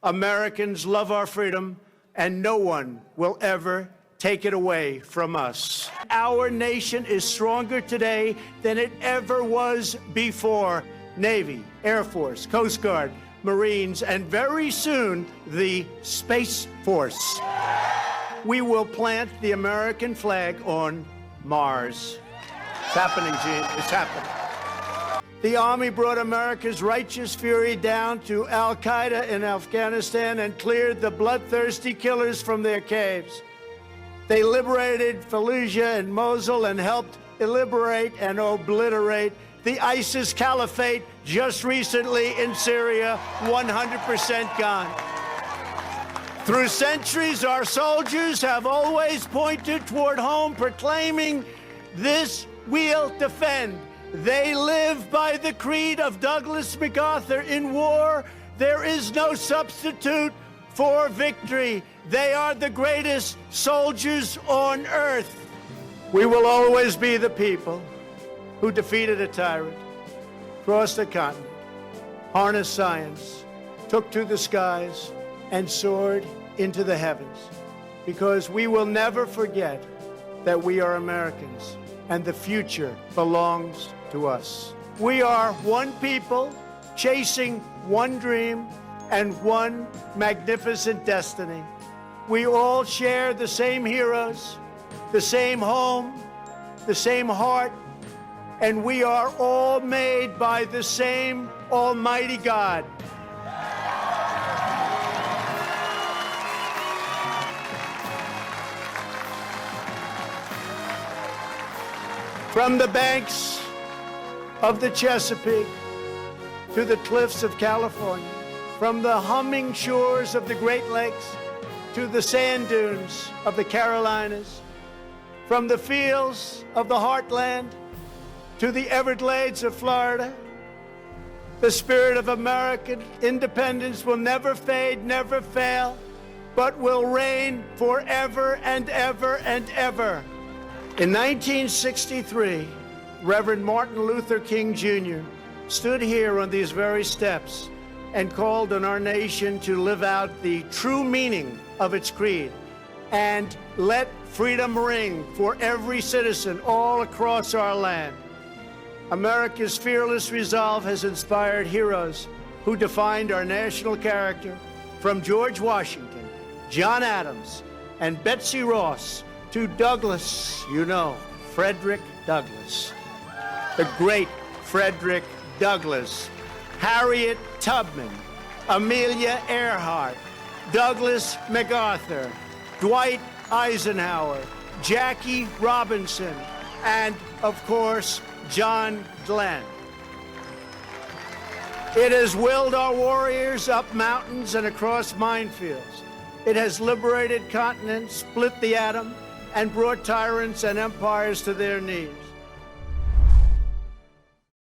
Americans love our freedom, and no one will ever take it away from us. Our nation is stronger today than it ever was before. Navy, Air Force, Coast Guard, Marines, and very soon, the Space Force. We will plant the American flag on Mars. It's happening, Gene. It's happening. The Army brought America's righteous fury down to al-Qaeda in Afghanistan and cleared the bloodthirsty killers from their caves. They liberated Fallujah and Mosul and helped liberate and obliterate the ISIS caliphate just recently in Syria, 100% gone. Through centuries, our soldiers have always pointed toward home, proclaiming, "This we'll defend." They live by the creed of Douglas MacArthur: in war, there is no substitute for victory. They are the greatest soldiers on earth. We will always be the people who defeated a tyrant, crossed the continent, harnessed science, took to the skies, and soared into the heavens. Because we will never forget that we are Americans, and the future belongs to us. We are one people chasing one dream and one magnificent destiny. We all share the same heroes, the same home, the same heart, and we are all made by the same Almighty God. From the banks of the Chesapeake to the cliffs of California, from the humming shores of the Great Lakes to the sand dunes of the Carolinas, from the fields of the heartland to the Everglades of Florida, the spirit of American independence will never fade, never fail, but will reign forever and ever and ever. In 1963, Reverend Martin Luther King Jr. stood here on these very steps and called on our nation to live out the true meaning of its creed and let freedom ring for every citizen all across our land. America's fearless resolve has inspired heroes who defined our national character, from George Washington, John Adams, and Betsy Ross to Douglas, Frederick Douglass, the great Frederick Douglass, Harriet Tubman, Amelia Earhart, Douglas MacArthur, Dwight Eisenhower, Jackie Robinson, and, of course, John Glenn. It has willed our warriors up mountains and across minefields. It has liberated continents, split the atom, and brought tyrants and empires to their knees.